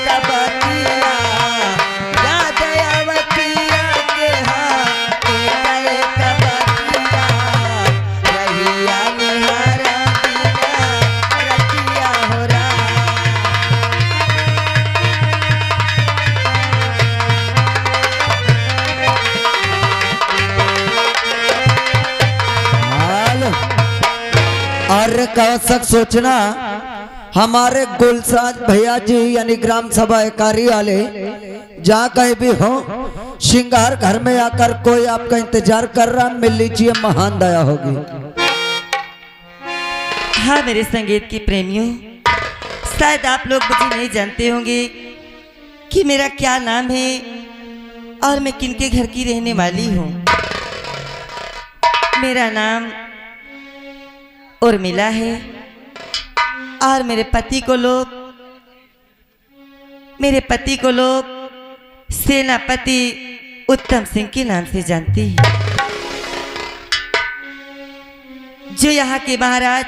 कबतिया याद आवतिया के हाँ एक कबतिया रहिया निहारा दिया रतिया हो रहा। और कौशक सोचना हमारे गुलसाज भैया जी यानी ग्राम सभा एकारी वाले जहाँ कहीं भी हो श्रृंगार घर में आकर कोई आपका इंतजार कर रहा, मिल लीजिए, महान दया होगी। हाँ मेरे संगीत के प्रेमियों, शायद आप लोग मुझे नहीं जानते होंगे कि मेरा क्या नाम है और मैं किनके घर की रहने वाली हूँ। मेरा नाम उर्मिला है और मेरे पति को लोग सेनापति उत्तम सिंह के नाम से जानते हैं, जो यहाँ के महाराज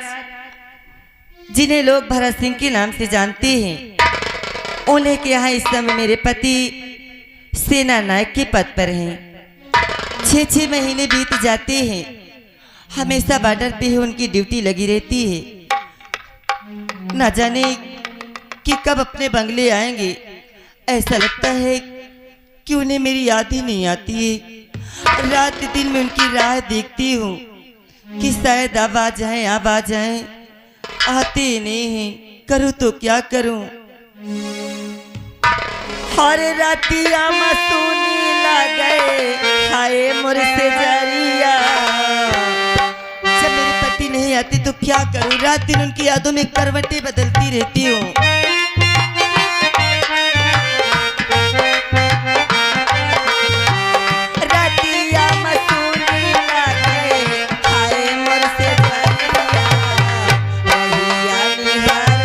जिन्हें लोग भरत सिंह के नाम से जानते हैं। उन्हें के यहाँ इस समय मेरे पति सेना नायक के पद पर हैं। 6-6 महीने बीत जाते हैं, हमेशा बॉर्डर पे ही उनकी ड्यूटी लगी रहती है। न जाने कि कब अपने बंगले आएंगे, ऐसा लगता है कि उन्हें मेरी याद ही नहीं आती है। रात दिन में उनकी राह देखती हूँ कि शायद अब आ जाएं, आते नहीं हैं। करूँ तो क्या करूँ। हर रातिया मसूनी लगे हाय मुझसे जरिया, जब मेरे पति नहीं आते तो क्या करूं। रात दिन उनकी यादों में करवटें बदलती रहती हूँ। रातिया मसूनी लगे हाय मुझसे जरिया, रहिया निहारा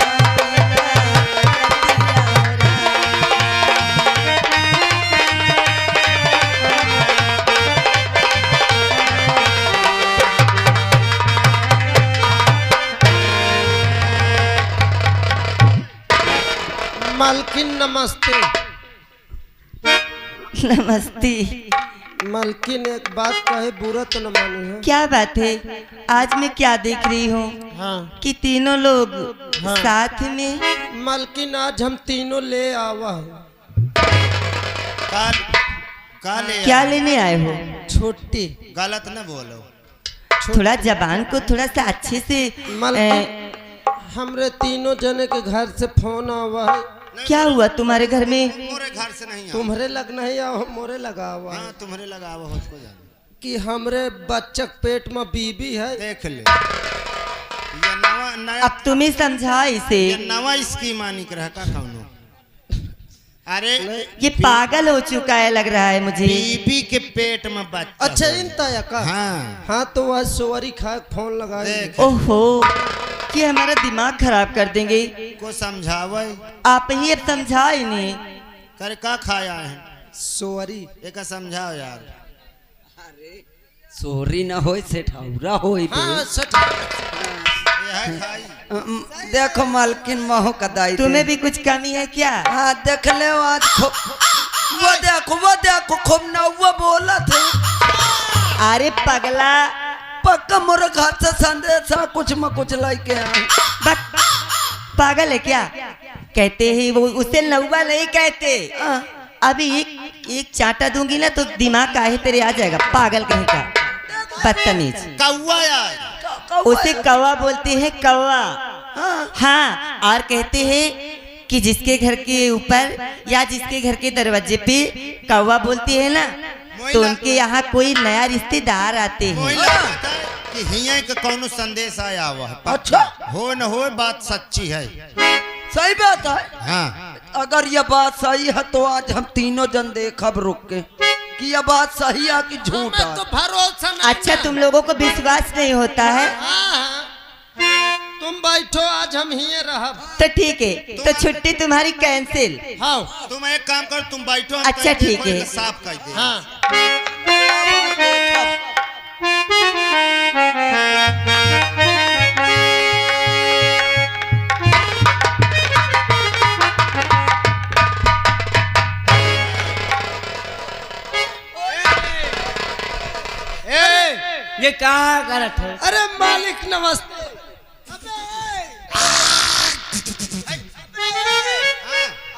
मालकिन नमस्ते। नमस्ते। मालकिन एक बात कहे बुरा तो न मानी है। क्या बात है? आज मैं क्या देख रही हूँ हाँ कि तीनों लोग हाँ। साथ में। मालकिन आज हम तीनों ले आवा है। क्या लेने आए हो? छुट्टी। गलत न बोलो। थोड़ा जबान को थोड़ा सा अच्छे से। मालकिन हमरे तीनों जने के घर से फोन आवा है। क्या हुआ तुम्हारे घर में? मोरे घर से नहीं तुम्हारे लग नहीं आओ, मोरे लगा हुआ है। हाँ तुम्हारे लगा हुआ हो उसको जान कि हमरे बच्चक पेट में बीबी है। देख ले ये नया अब तुम्हें समझा इसे। ये नवा स्कीम आनी रहा का कौनो। अरे ये पागल हो चुका है लग रहा है मुझे। बीबी के पेट में बच्चा। अच्छा इनता का। हाँ हाँ तो वह सोवरी खा फोन लगा। ओहो, कि हमारा दिमाग खराब कर देंगे। को समझावे आप ही अब समझा इन्हें। कर का खाया है सोवरी एक समझाओ यार। सोरी ना हो सेठौरा हो। हाँ सच। देखो मालकिन महो कदाई तुम्हें भी कुछ कमी है क्या? हाँ देख ले आज वो देखो खूब नौवा बोला थे। अरे पगला, पक्का मोरे घर से संदेशा कुछ म कुछ लेके आए। पागल है क्या? कहते हैं वो उसे नौवा नहीं कहते। अभी एक चाटा दूंगी ना तो दिमाग काहे तेरे आ जाएगा। पागल कहीं का, बदतमीज। कौवा यार उसे कौवा बोलते हैं, कौवा। हाँ, और कहते हैं कि जिसके घर के ऊपर या जिसके घर के दरवाजे पे कौवा बोलते हैं ना, तो उनके यहाँ कोई नया रिश्तेदार आते हैं। कि हिया के कौनो संदेश आया हुआ है। अच्छा हो न हो बात सच्ची है। सही बात है। हाँ अगर ये बात सही है तो आज हम तीनों जन देखब रुक के कि ये बात सही है कि झूठ है। तो भरोसा नहीं। अच्छा तुम लोगों को विश्वास नहीं होता है? हाँ, तुम बैठो आज हम ही रह। तो ठीक है, तो छुट्टी तुम्हारी कैंसिल। हाँ तुम एक काम कर, तुम बैठो। अच्छा, ठीक है। साफ कर दे। हाँ ये कहाँ करत है? अरे मालिक नमस्ते।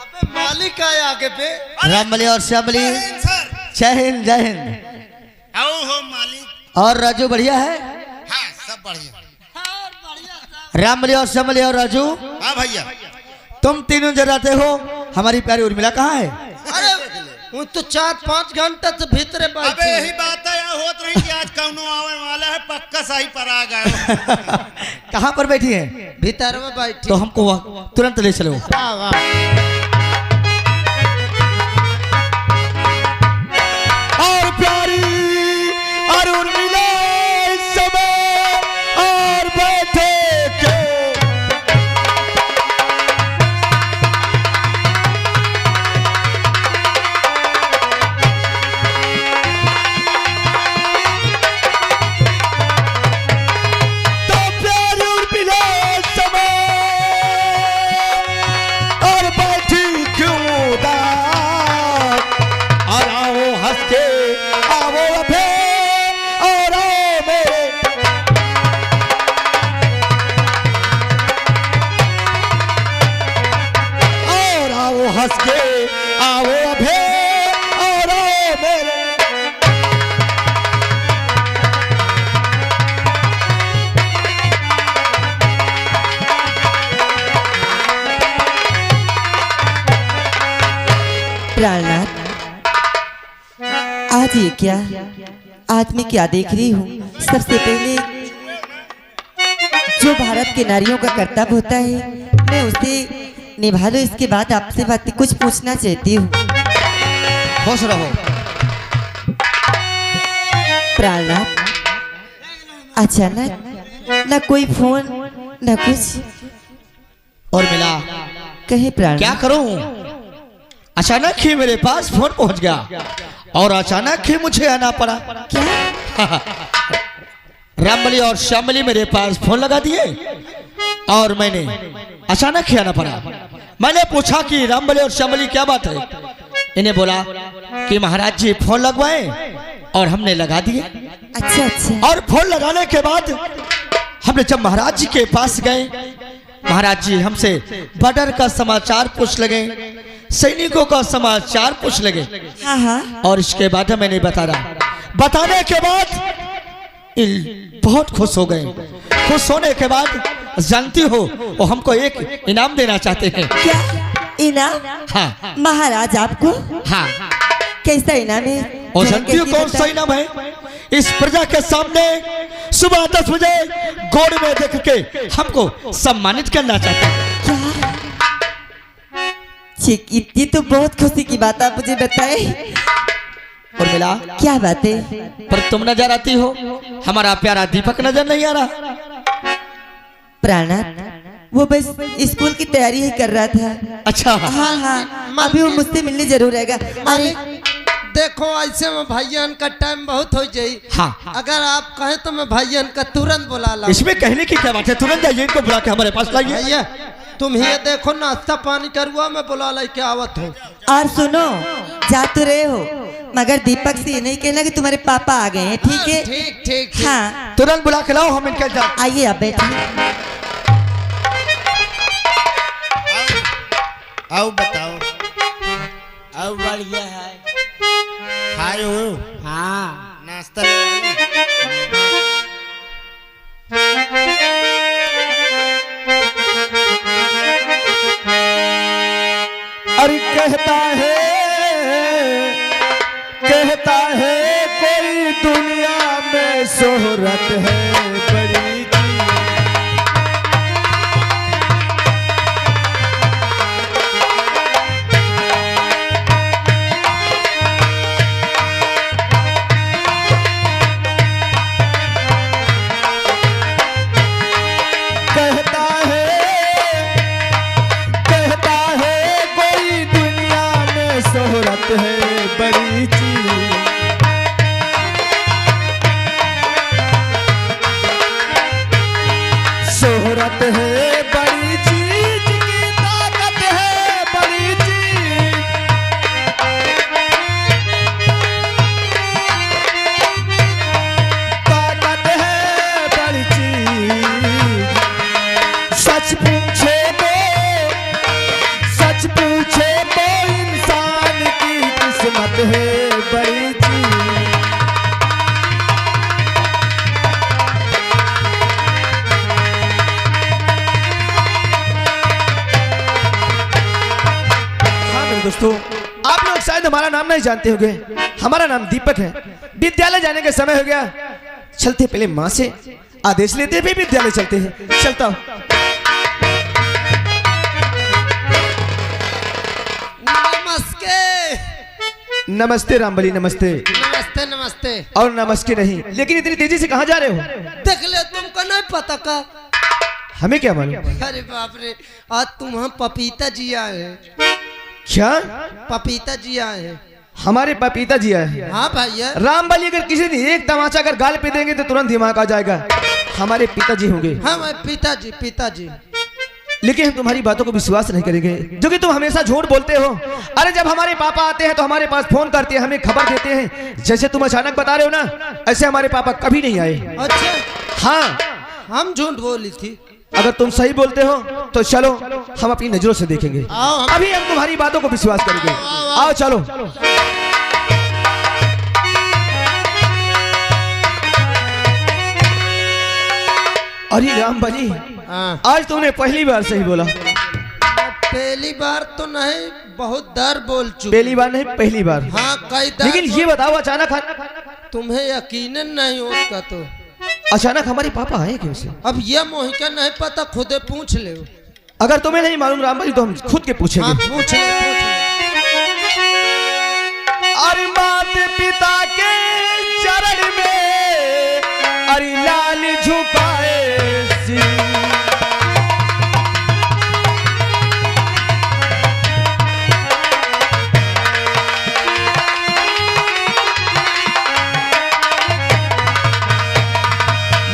अबे मालिक आए आगे पे। रामबली और श्यामली, सर जय हिंद जय हिंद। आओ हो मालिक। और राजू बढ़िया है? हाँ सब बढ़िया। रामबली और श्यामली और राजू, हाँ भैया। तुम तीनों जब आते हो, हमारी प्यारी उर्मिला कहाँ है? अरे वो तो 4-5 घंटा से भीतरे अबे बैठे। यही बात है यहाँ होत रही कि आज कौनो आवे वाला है, पक्का सही पर आ गए। कहाँ पर बैठी है? भीतर में बैठी। तो हमको वहाँ तुरंत ले चलो। वाह वाह। और प्यारी और उर्मिला इस समय और बैठे क्यों? तो प्यारी उर्मिला इस समय और बैठी क्यों उदास? और आओ हंस के आओ अभे और आओ मेरे और आओ हंस के आओ अभे और आओ मेरे। प्राणनाथ, आज ये क्या, आज मैं क्या देख रही हूँ? सबसे पहले जो भारत के नारियों का कर्तव्य होता है, मैं उसे निभा लूं। इसके बाद आपसे बात कुछ पूछना चाहती हूँ। खुश रहो। प्राणनाथ, अचानक न कोई फोन न कुछ। और मिला कहे क्या प्राणनाथ, करूं? अचानक ही मेरे पास फोन पहुंच गया और अचानक ही मुझे आना पड़ा। क्या? रामबली और श्यामली मेरे पास फोन लगा दिए और मैंने अचानक ही आना पड़ा। मैंने पूछा कि रामबली और श्यामली क्या बात है? इन्हें बोला कि महाराज जी फोन लगवाए और हमने लगा दिए। अच्छा अच्छा। और फोन लगाने के बाद हमने जब महाराज जी के पास गए, महाराज जी हमसे बॉर्डर का समाचार पूछ लगे, सैनिकों का समाचार पूछ लगे। हाँ हाँ। और इसके बाद मैंने बताने के बाद बहुत खुश हो गए। खुश होने के बाद जानती हो वो हमको एक इनाम देना चाहते हैं। क्या इनाम? हाँ महाराज आपको? हाँ। कैसा इनाम है? और जरा जानती हो कैसे कौन सा बताएं? इनाम है? इस प्रजा के सामने सुबह 10 बजे गोड़ में देख के हमको सम्मानित करना चाहते हैं। क्या? ठीक, ये तो बहुत खुशी की बात आप मुझे बताए। और मिला क्या बात है? पर तुम नजर आती हो, हमारा प्यारा दीपक नजर नहीं आ रहा। प्राणनाथ, वो बस स्कूल की तैयारी ही कर रहा था। अच्छा हाँ हाँ, अभी वो मुझसे मिलने जरूर आएगा। अरे मालिक देखो ऐसे में भाईजान का टाइम बहुत हो जाई। हाँ। अगर आप कहें तो मैं भाईजान का तुरंत बुला ला। इसमें कहने की क्या बात है? तुरंत जाइए, इनको बुला के हमारे पास लाइए। भैया तुम ही देखो नाश्ता पानी करुआ मैं बुला लाई के आवत हूँ। और सुनो, जा तो रहे हो मगर दीपक से ये नहीं कहना कि तुम्हारे पापा आ गए हैं, ठीक है? ठीक ठीक ठीक। हाँ, तुरंत बुला के लाओ, हम इनके जा। आइए आप बैठिए। आओ बताओ। अब बढ़िया है। खाए हो? हाँ। नाश्ता ले आई? अरे कहता है कोई दुनिया में शोहरत है बड़ी जी। कहता है कोई दुनिया में शोहरत है बड़ी चीज। शोहरत है बड़ी चीज की ताकत है बड़ी चीज। ताकत बात है बड़ी सी। हाँ मेरे दोस्तों, आप लोग शायद हमारा नाम नहीं जानते होंगे। हमारा नाम दीपक है। विद्यालय जाने का समय हो गया, चलते पहले माँ से आदेश लेते हुए विद्यालय चलते हैं। चलता हूँ। नमस्ते। नमस्ते रामबली, नमस्ते। नमस्ते नमस्ते। और नमस्ते नहीं, लेकिन इतनी तेजी से कहाँ जा रहे हो? देख ले, तुमको नहीं पता का? हमें क्या मालूम? अरे बाप रे, आज तुम हम पपीता जी आए हैं। क्या? पपीता जी आए हैं। हमारे पपीता जी आए। हाँ भैया। रामबली अगर किसी ने एक तमाचा अगर गाल पे देंगे तो तुरंत दिमाग आ जाएगा। हमारे पिताजी होंगे। हाँ मैं पिताजी पिताजी। लेकिन हम तुम्हारी बातों को विश्वास नहीं करेंगे, जो कि तुम हमेशा झूठ बोलते हो। अरे जब हमारे पापा आते हैं तो हमारे पास फोन करते हैं, हमें खबर देते हैं। जैसे तुम अचानक बता रहे हो ना, ऐसे हमारे पापा कभी नहीं आए। अच्छा। हाँ, हम झूठ बोली थी। अगर तुम सही बोलते हो तो चलो, हम अपनी नजरों से देखेंगे। अभी हम तुम्हारी बातों को विश्वास करेंगे। आओ चलो। अरे रामबली, हाँ। आज तुमने पहली बार सही बोला। पहली बार तो नहीं, बहुत डर बोल चुके। पहली बार नहीं, पहली बार। हाँ कई बार। लेकिन ये बताओ, अचानक तुम्हें यकीनन नहीं होता तो अचानक हमारे पापा आए कैसे? अब ये मोहिका नहीं पता, खुदे पूछ ले। अगर तुम्हें नहीं मालूम रामबली तो हम खुद के पूछेंगे। हाँ पूछ ले, पूछ ले। अरे मात पिता के चरण में अरे लाल झुकाए सिर।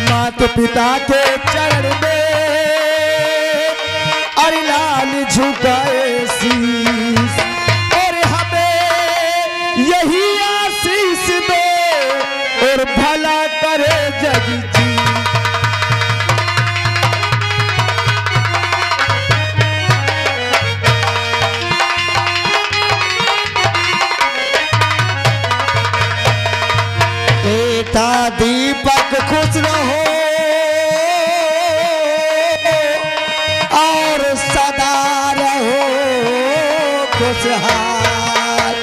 मात पिता के चरण में अरे लाल झुकाए शीस, और हमें यही आशीष दे और भला करे जग जी। बेटा दीपक खुश रहो और सदा रहो खुशहाल,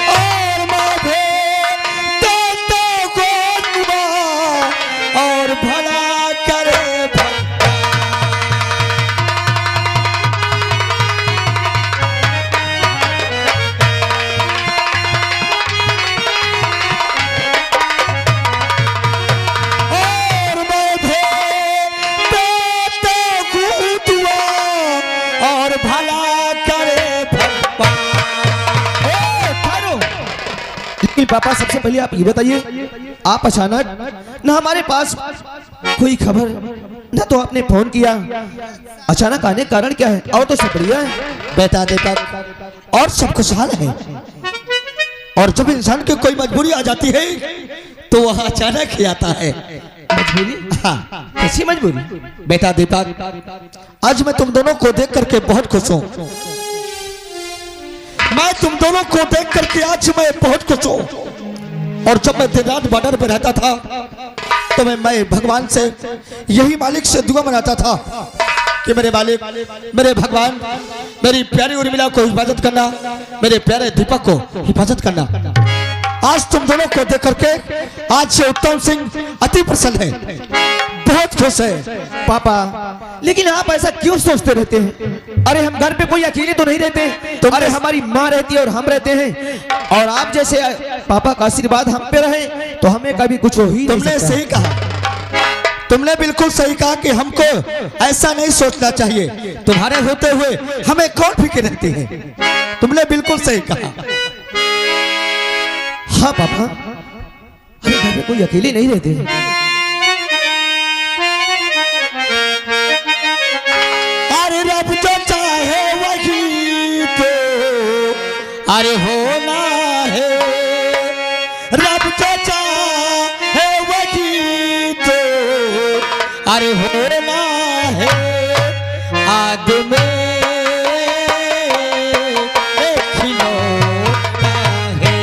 और माधे तो गोदवा और भला करे भक्ता। और माधे तो गोदवा और भला करे भक्ता। लेकिन पापा, सबसे पहले आप ये बताइए, आप अचानक न हमारे पास कोई खबर, न तो आपने फोन किया, अचानक आने का कारण क्या है? और तो सब बढ़िया है बेटा दीपक, और सब खुशहाल है। और जब इंसान की कोई मजबूरी आ जाती है तो वह अचानक ही आता है। मजबूरी? हाँ। कैसी मजबूरी? बेटा दीपक, आज मैं तुम दोनों को देख करके बहुत खुश हूँ। मैं तुम दोनों को देख करके आज मैं बहुत खुश हूँ। और जब मैं दिन रात बॉर्डर पे रहता था तो मैं भगवान से, यही मालिक से दुआ मनाता था कि मेरे मालिक, मेरे भगवान, मेरी प्यारी उर्मिला को हिफाजत करना, मेरे प्यारे दीपक को हिफाजत करना। आज तुम दोनों को देख करके आज से उत्तम सिंह अति प्रसन्न है, बहुत खुश है। पापा, लेकिन आप ऐसा क्यों सोचते रहते हैं? अरे हम घर पे कोई अकेले तो नहीं रहते, तो अरे हमारी माँ रहती है और हम रहते हैं, और आप जैसे पापा का आशीर्वाद हम पे रहे तो हमें कभी कुछ हो ही नहीं सकता। तुमने सही कहा, तुमने बिल्कुल सही कहा कि हमको ऐसा नहीं सोचना चाहिए। तुम्हारे होते हुए हमें कौन फिक्र रहती है? तुमने बिल्कुल सही कहा। हाँ पापा, अरे घर में कोई अकेले नहीं रहते। अरे रब जो चाहे वही तो अरे होना है, रब जो चाहे वही तो अरे होना है। आदमी एक खिलौना है।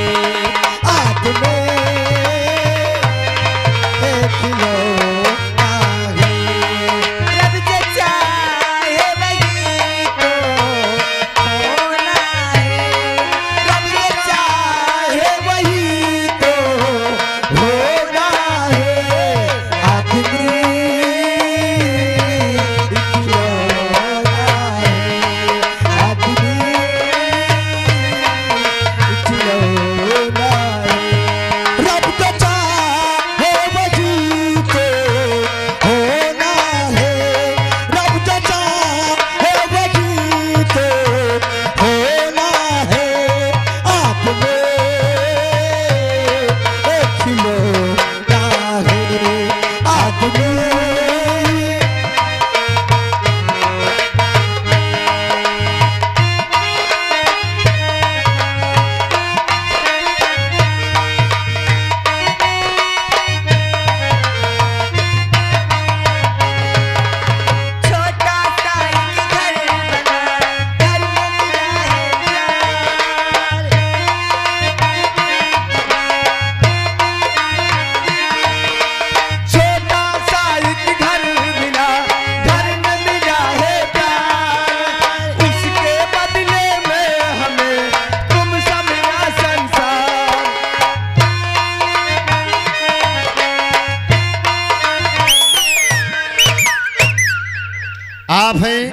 आप हैं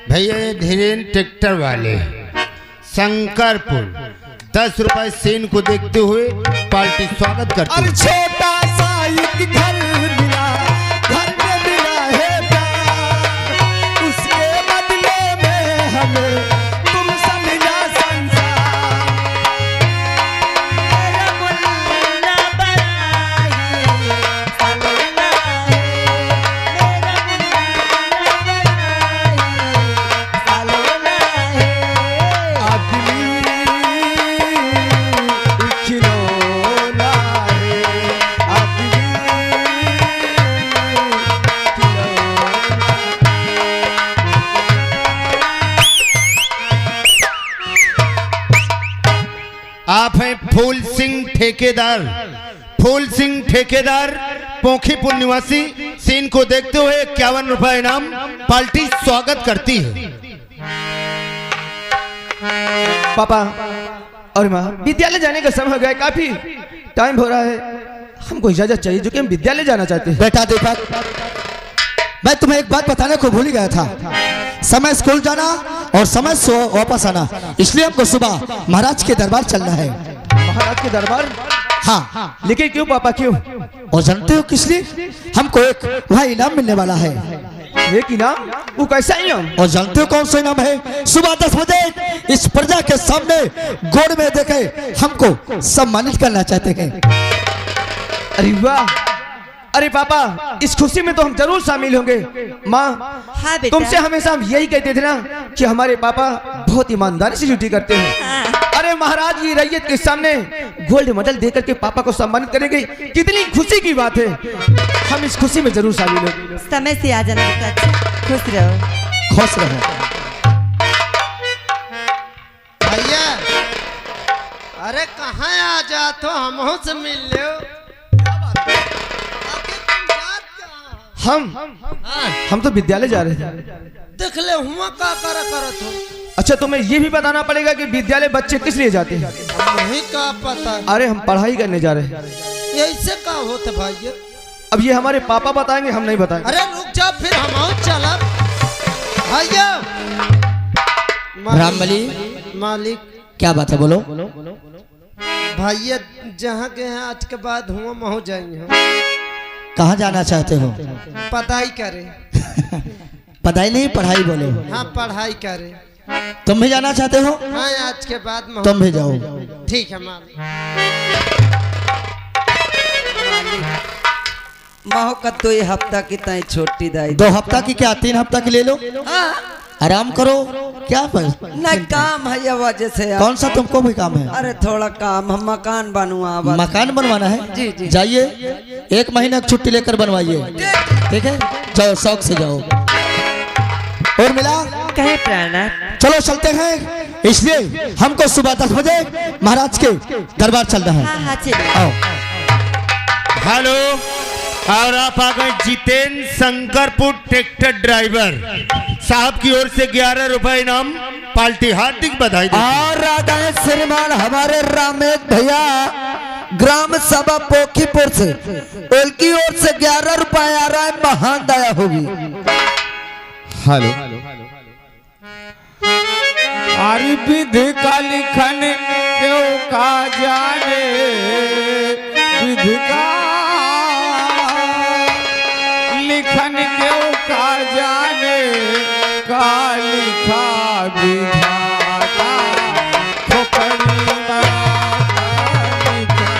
भैया ये धीरेन ट्रैक्टर वाले शंकरपुर 10 रुपए सीन को देखते हुए पार्टी स्वागत करती और है। छोटा सा एक घर मिला, घर में मिला है प्यार, उसके बदले में हमें तुम समझा संसार। मेरा मुन्ना बनाए सलोना है, मेरा मुन्ना बनाए सलोना है। आदमी खिलौना है, आदमी आप हैं फूल सिंह ठेकेदार, फूल सिंह ठेकेदार पोखीपुर निवासी सीन को देखते हुए 51 रुपए इनाम पार्टी स्वागत करती है। पापा और माँ, विद्यालय जाने का समय हो गया है, काफी टाइम हो रहा है, हमको इजाजत चाहिए जो कि हम विद्यालय जाना चाहते हैं। बेटा दीपक, मैं तुम्हें एक बात बताने को भूल ही गया था। समय स्कूल जाना और समय से वापस आना, इसलिए हमको सुबह महाराज के दरबार चलना है। महाराज के दरबार? हाँ, लेकिन क्यों पापा, क्यों? और जानते हो किस लिए? हमको एक वहाँ इनाम मिलने वाला है। एक इनाम? वो कैसा इनाम? और जानते हो कौन सा इनाम है? सुबह 10 बजे इस प्रजा के सामने गोड़ में देखे हमको सम्मानित करना चाहते हैं। अरे वाह! अरे पापा, इस खुशी में तो हम जरूर शामिल होंगे। माँ, हाँ बेटा। तुमसे हमेशा हम यही कहते थे ना कि हमारे पापा बहुत ईमानदारी से ड्यूटी करते हैं। हाँ। अरे महाराज की रैयत के सामने गोल्ड मेडल देकर के पापा को सम्मानित करेंगे, कितनी खुशी की बात है। हम इस खुशी में जरूर शामिल होंगे। समय से आ जाना बेटा, अच्छा खुश रहो। खुश रहो। भैया अरे कहाँ आ जात हो, हमहू से मिल लो। हम तो विद्यालय जा रहे थे। देख ले हुआ का करत हो। अच्छा, तुम्हें ये भी बताना पड़ेगा कि विद्यालय बच्चे किस लिए जाते हैं। नहीं का पता, अरे हम पढ़ाई करने जा रहे हैं। ऐसे का होता भैया? अब ये हमारे पापा बताएंगे, हम नहीं बताएंगे। अरे रुक जा, फिर हम चला भैया। रामबली, मालिक क्या बात है, बोलो। भैया जहाँ के हैं आज के बाद हुआ महू जाएंगे हम। कहाँ जाना चाहते हो? पढ़ाई करे। पढ़ाई नहीं, पढ़ाई बोलो। हाँ पढ़ाई करे। तुम भी जाना चाहते हो? हाँ आज के बाद महू। तुम भी जाओ। ठीक है मालिक। माहो का तो ये हफ्ता की ताई छोटी दाई 2 हफ्ता की क्या 3 हफ्ता की ले लो, आराम करो। क्या पर ना काम है ये वजह से यार। कौन सा तुमको भी काम है? अरे थोड़ा काम, हम मकान बनवा। मकान बनवाना है? जी, जी। जाइए 1 महीना की छुट्टी लेकर बनवाइए, ठीक है? जाओ, शौक से जाओ। और मिला कहे प्राणा, चलो चलते हैं, इसलिए हमको सुबह 10 बजे महाराज के दरबार चलना है। हाँ हाँ चलिए। आओ। हेलो, और आप आ गए जितेंद्र शंकरपुर ट्रैक्टर ड्राइवर साहब की ओर से 11 रुपए इनाम पार्टी हार्दिक बधाई देती है। और राधा श्रीमान हमारे रामेश भैया ग्राम सभा पोखीपुर से उनकी ओर से 11 रुपए आ रहा है, महान दया होगी। हेलो, अरे विधि का लिखन क्यों का जाने, विधि का लिखन क्यों का जाने, का लिखा विधाता खोपड़ी में का लिखा।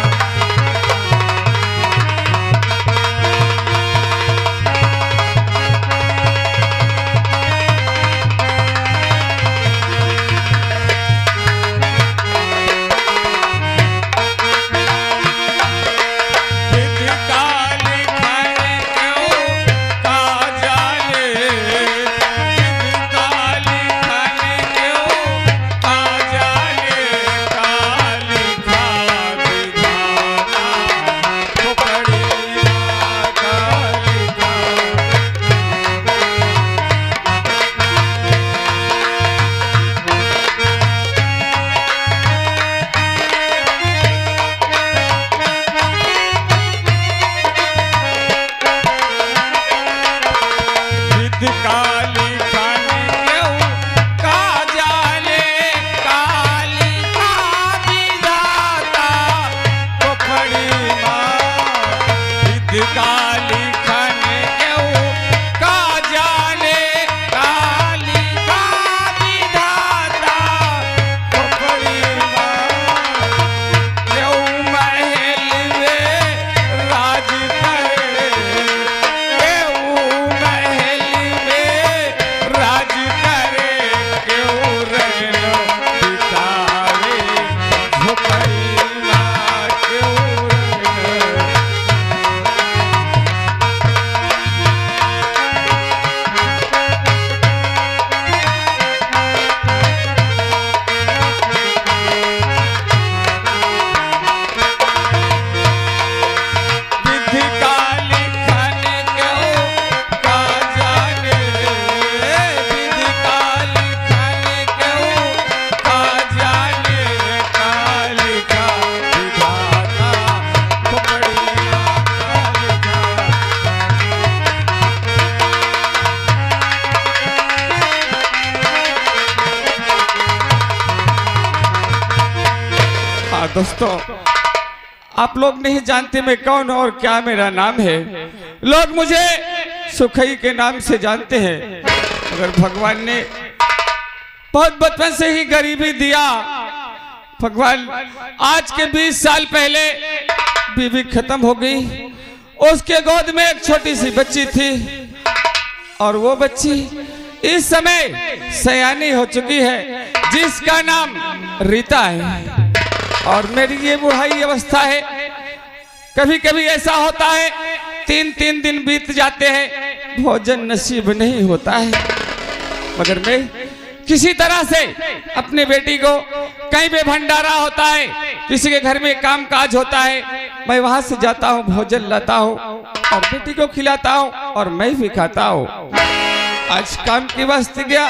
दोस्तों, आप लोग नहीं जानते मैं कौन और क्या मेरा नाम है। लोग मुझे सुखई के नाम से जानते हैं, मगर भगवान ने बहुत बचपन से ही गरीबी दिया। भगवान आज के 20 साल पहले बीवी खत्म हो गई, उसके गोद में एक छोटी सी बच्ची थी और वो बच्ची इस समय सयानी हो चुकी है, जिसका नाम रीता है। और मेरी ये बुढ़ाई अवस्था है। कभी कभी ऐसा होता है 3-3 दिन बीत जाते हैं, भोजन नसीब नहीं होता है, मगर मैं किसी तरह से अपनी बेटी को, कहीं पे भंडारा होता है, किसी के घर में काम काज होता है, मैं वहां से जाता हूँ, भोजन लाता हूँ और बेटी को खिलाता हूँ और मैं भी खाता हूँ। आज काम की वास्ते गया,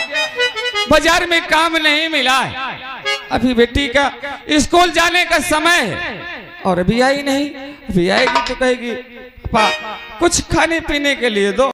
बाजार में काम नहीं मिला है। अभी बेटी का स्कूल जाने का समय है और अभी आई नहीं। अभी आएगी तो कहेगी पापा कुछ खाने पीने के लिए दो।